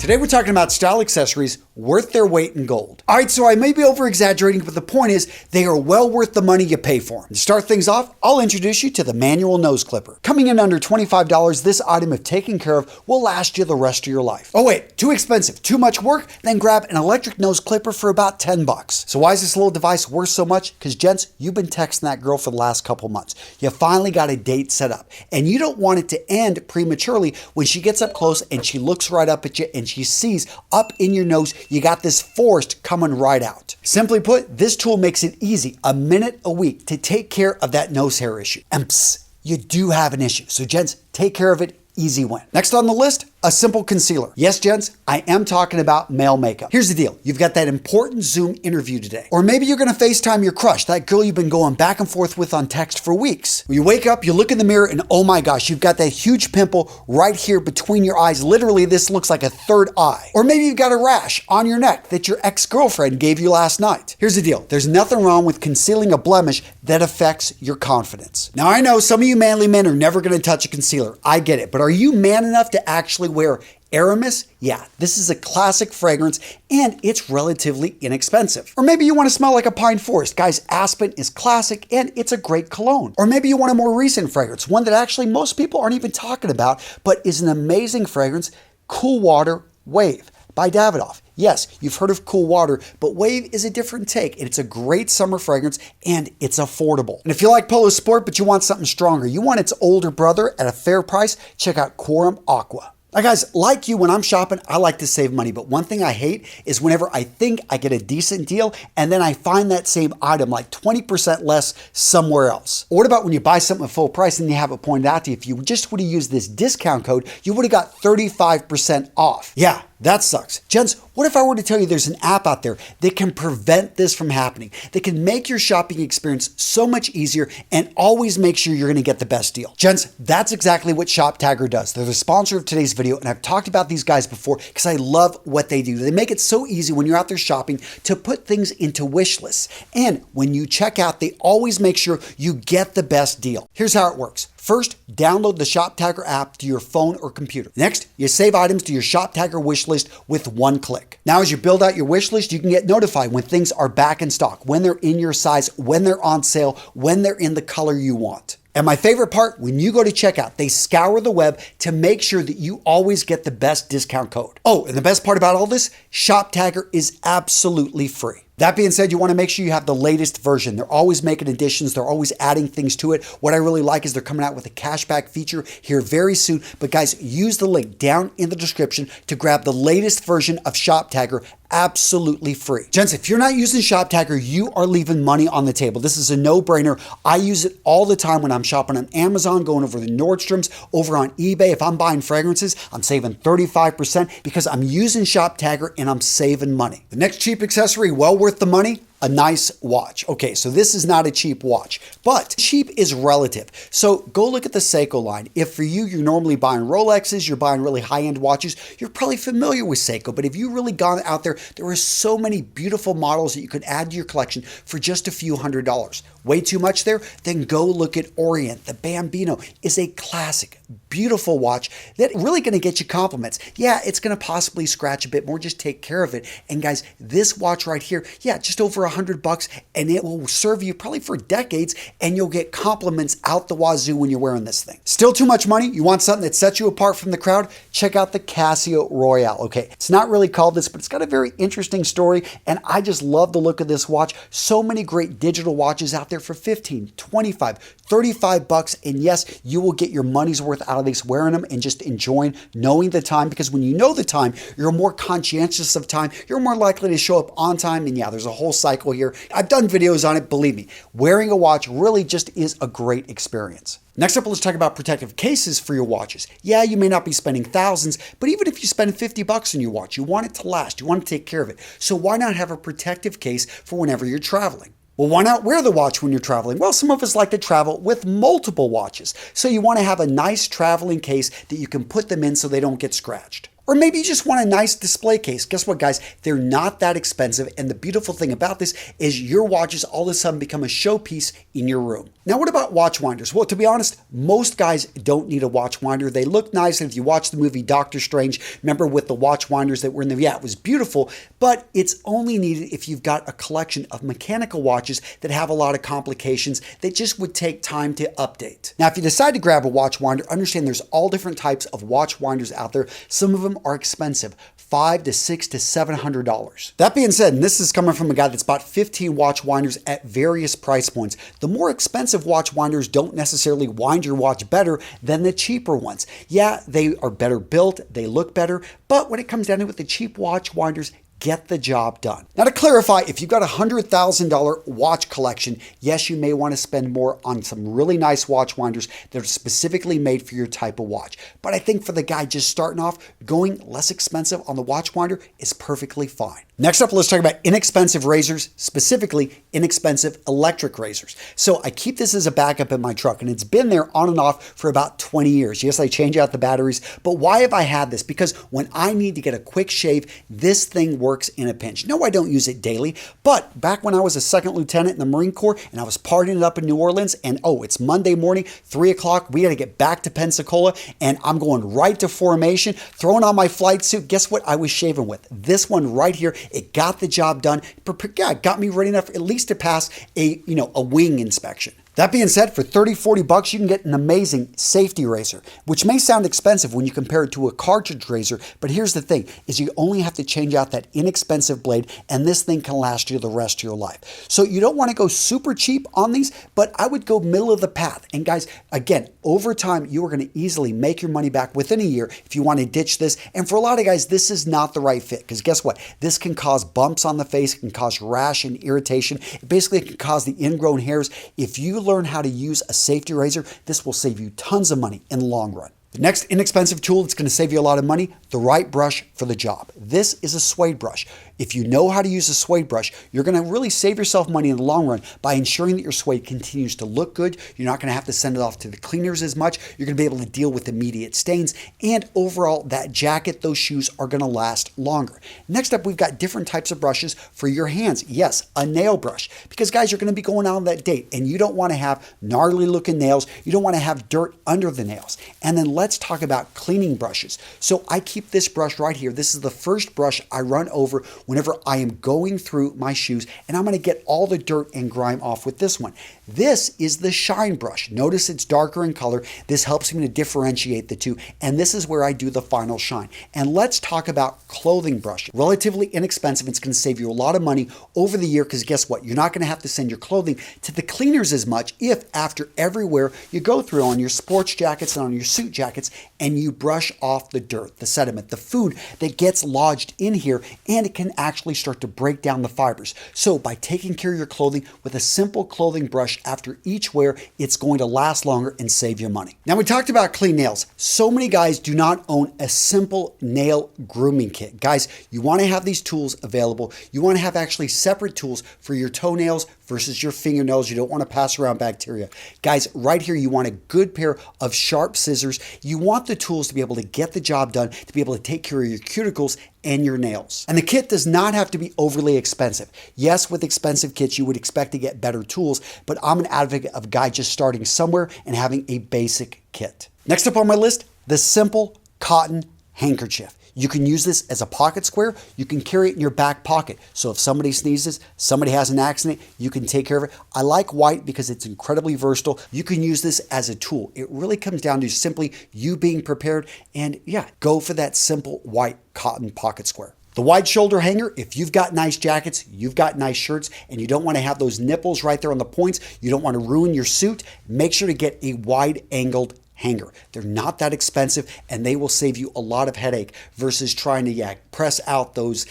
Today we're talking about style accessories worth their weight in gold. All right, so I may be over-exaggerating, but the point is they are well worth the money you pay for them. To start things off, I'll introduce you to the manual nose clipper. Coming in under $25, this item, if taken care of, will last you the rest of your life. Oh wait, too expensive, too much work? Then grab an electric nose clipper for about 10 bucks. So why is this little device worth so much? Because gents, you've been texting that girl for the last couple months. You finally got a date set up, and you don't want it to end prematurely when she gets up close and she looks right up at you and she sees up in your nose you got this forest coming right out. Simply put, this tool makes it easy, a minute a week, to take care of that nose hair issue. And psst, you do have an issue. So gents, take care of it. Easy win. Next on the list, a simple concealer. Yes, gents, I am talking about male makeup. Here's the deal. You've got that important Zoom interview today. Or maybe you're gonna FaceTime your crush, that girl you've been going back and forth with on text for weeks. When you wake up, you look in the mirror and oh my gosh, you've got that huge pimple right here between your eyes. Literally, this looks like a third eye. Or maybe you've got a rash on your neck that your ex-girlfriend gave you last night. Here's the deal. There's nothing wrong with concealing a blemish that affects your confidence. Now, I know some of you manly men are never gonna touch a concealer. I get it, but are you man enough to actually wear Aramis? Yeah, this is a classic fragrance and it's relatively inexpensive. Or maybe you want to smell like a pine forest. Guys, Aspen is classic and it's a great cologne. Or maybe you want a more recent fragrance, one that actually most people aren't even talking about, but is an amazing fragrance, Cool Water Wave by Davidoff. Yes, you've heard of Cool Water, but Wave is a different take, and it's a great summer fragrance, and it's affordable. And if you like Polo Sport, but you want something stronger, you want its older brother at a fair price, check out Quorum Aqua. Now guys, like you, when I'm shopping, I like to save money, but one thing I hate is whenever I think I get a decent deal and then I find that same item like 20% less somewhere else. Or what about when you buy something at full price and you have it pointed out to you? If you just would have used this discount code, you would have got 35% off. Yeah, that sucks. Gents, what if I were to tell you there's an app out there that can prevent this from happening, that can make your shopping experience so much easier and always make sure you're gonna get the best deal? Gents, that's exactly what ShopTagger does. They're the sponsor of today's video, and I've talked about these guys before because I love what they do. They make it so easy when you're out there shopping to put things into wish lists. And when you check out, they always make sure you get the best deal. Here's how it works. First, download the ShopTagger app to your phone or computer. Next, you save items to your ShopTagger wish list with one click. Now, as you build out your wish list, you can get notified when things are back in stock, when they're in your size, when they're on sale, when they're in the color you want. And my favorite part, when you go to checkout, they scour the web to make sure that you always get the best discount code. Oh, and the best part about all this, ShopTagger is absolutely free. That being said, you want to make sure you have the latest version. They're always making additions. They're always adding things to it. What I really like is they're coming out with a cashback feature here very soon. But guys, use the link down in the description to grab the latest version of ShopTagger absolutely free. Gents, if you're not using ShopTagger, you are leaving money on the table. This is a no-brainer. I use it all the time when I'm shopping on Amazon, going over to Nordstrom's, over on eBay. If I'm buying fragrances, I'm saving 35% because I'm using ShopTagger and I'm saving money. The next cheap accessory, well worth the money, a nice watch. Okay, so this is not a cheap watch, but cheap is relative. So go look at the Seiko line. If for you, you're normally buying Rolexes, you're buying really high-end watches, you're probably familiar with Seiko, but if you really gone out there, there are so many beautiful models that you could add to your collection for just a few $100s. Way too much there? Then go look at Orient. The Bambino is a classic, beautiful watch that really gonna get you compliments. Yeah, it's gonna possibly scratch a bit more, just take care of it. And guys, this watch right here, yeah, just over $100, and it will serve you probably for decades, and you'll get compliments out the wazoo when you're wearing this thing. Still too much money? You want something that sets you apart from the crowd? Check out the Casio Royale. Okay, it's not really called this, but it's got a very interesting story, and I just love the look of this watch. So many great digital watches out there for 15, 25, 35 bucks, and yes, you will get your money's worth out of these wearing them and just enjoying knowing the time, because when you know the time, you're more conscientious of time, you're more likely to show up on time, and yeah, there's a whole cycle here. I've done videos on it, believe me. Wearing a watch really just is a great experience. Next up, let's talk about protective cases for your watches. Yeah, you may not be spending thousands, but even if you spend 50 bucks on your watch, you want it to last, you want to take care of it. So why not have a protective case for whenever you're traveling? Well, why not wear the watch when you're traveling? Well, some of us like to travel with multiple watches. So you want to have a nice traveling case that you can put them in so they don't get scratched. Or maybe you just want a nice display case. Guess what, guys? They're not that expensive. And the beautiful thing about this is your watches all of a sudden become a showpiece in your room. Now, what about watch winders? Well, to be honest, most guys don't need a watch winder. They look nice. And if you watch the movie Doctor Strange, remember with the watch winders that were in the, yeah, it was beautiful, but it's only needed if you've got a collection of mechanical watches that have a lot of complications that just would take time to update. Now, if you decide to grab a watch winder, understand there's all different types of watch winders out there. Some of them are expensive, $500 to $600 to $700. That being said, and this is coming from a guy that's bought 15 watch winders at various price points, the more expensive watch winders don't necessarily wind your watch better than the cheaper ones. Yeah, they are better built, they look better, but when it comes down to it, with the cheap watch winders, get the job done. Now, to clarify, if you've got a $100,000 watch collection, yes, you may want to spend more on some really nice watch winders that are specifically made for your type of watch. But I think for the guy just starting off, going less expensive on the watch winder is perfectly fine. Next up, let's talk about inexpensive razors, specifically inexpensive electric razors. So I keep this as a backup in my truck, and it's been there on and off for about 20 years. Yes, I change out the batteries, but why have I had this? Because when I need to get a quick shave, this thing works in a pinch. No, I don't use it daily, but back when I was a second lieutenant in the Marine Corps and I was partying it up in New Orleans, and it's Monday morning, 3 o'clock, we got to get back to Pensacola, and I'm going right to formation, throwing on my flight suit. Guess what I was shaving with? This one right here. It got the job done. It got me ready enough at least to pass a wing inspection. That being said, for $30, $40, you can get an amazing safety razor, which may sound expensive when you compare it to a cartridge razor, but here's the thing, is you only have to change out that inexpensive blade, and this thing can last you the rest of your life. So you don't want to go super cheap on these, but I would go middle of the path. And guys, again, over time, you are going to easily make your money back within a year if you want to ditch this. And for a lot of guys, this is not the right fit, because guess what? This can cause bumps on the face, it can cause rash and irritation. It basically can cause the ingrown hairs. If you learn how to use a safety razor, this will save you tons of money in the long run. The next inexpensive tool that's going to save you a lot of money, the right brush for the job. This is a suede brush. If you know how to use a suede brush, you're going to really save yourself money in the long run by ensuring that your suede continues to look good. You're not going to have to send it off to the cleaners as much. You're going to be able to deal with immediate stains, and overall, that jacket, those shoes are going to last longer. Next up, we've got different types of brushes for your hands. Yes, a nail brush, because guys, you're going to be going out on that date, and you don't want to have gnarly looking nails. You don't want to have dirt under the nails. And then let's talk about cleaning brushes. So I keep this brush right here. This is the first brush I run over whenever I am going through my shoes, and I'm going to get all the dirt and grime off with this one. This is the shine brush. Notice it's darker in color. This helps me to differentiate the two, and this is where I do the final shine. And let's talk about clothing brush. Relatively inexpensive. It's going to save you a lot of money over the year, because guess what? You're not going to have to send your clothing to the cleaners as much if after every wear you go through on your sports jackets and on your suit jackets and you brush off the dirt, the sediment, the food that gets lodged in here, and it can actually start to break down the fibers. So by taking care of your clothing with a simple clothing brush after each wear, it's going to last longer and save you money. Now, we talked about clean nails. So many guys do not own a simple nail grooming kit. Guys, you want to have these tools available. You want to have actually separate tools for your toenails versus your fingernails. You don't want to pass around bacteria. Guys, right here, you want a good pair of sharp scissors. You want the tools to be able to get the job done, to be able to take care of your cuticles and your nails. And the kit does not have to be overly expensive. Yes, with expensive kits, you would expect to get better tools, but I'm an advocate of a guy just starting somewhere and having a basic kit. Next up on my list, the simple cotton handkerchief. You can use this as a pocket square. You can carry it in your back pocket. So if somebody sneezes, somebody has an accident, you can take care of it. I like white because it's incredibly versatile. You can use this as a tool. It really comes down to simply you being prepared, and yeah, go for that simple white cotton pocket square. The wide shoulder hanger, if you've got nice jackets, you've got nice shirts, and you don't want to have those nipples right there on the points, you don't want to ruin your suit, make sure to get a wide angled hanger. They're not that expensive, and they will save you a lot of headache versus trying to press out those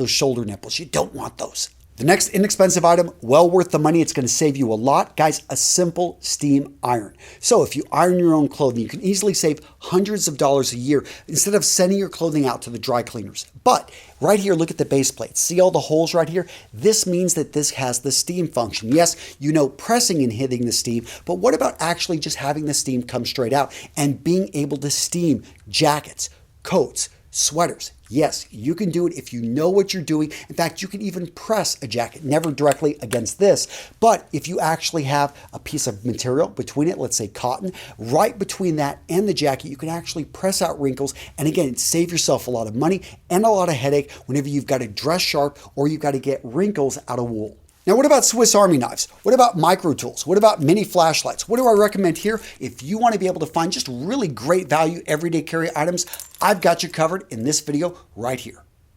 shoulder nipples. You don't want those. The next inexpensive item, well worth the money. It's going to save you a lot. Guys, a simple steam iron. So if you iron your own clothing, you can easily save hundreds of dollars a year instead of sending your clothing out to the dry cleaners. But right here, look at the base plate. See all the holes right here? This means that this has the steam function. Yes, you know pressing and hitting the steam, but what about actually just having the steam come straight out and being able to steam jackets, coats, sweaters. Yes, you can do it if you know what you're doing. In fact, you can even press a jacket, never directly against this, but if you actually have a piece of material between it, let's say cotton, right between that and the jacket, you can actually press out wrinkles. And again, save yourself a lot of money and a lot of headache whenever you've got to dress sharp or you've got to get wrinkles out of wool. Now, what about Swiss Army knives? What about micro tools? What about mini flashlights? What do I recommend here? If you want to be able to find just really great value everyday carry items, I've got you covered in this video right here.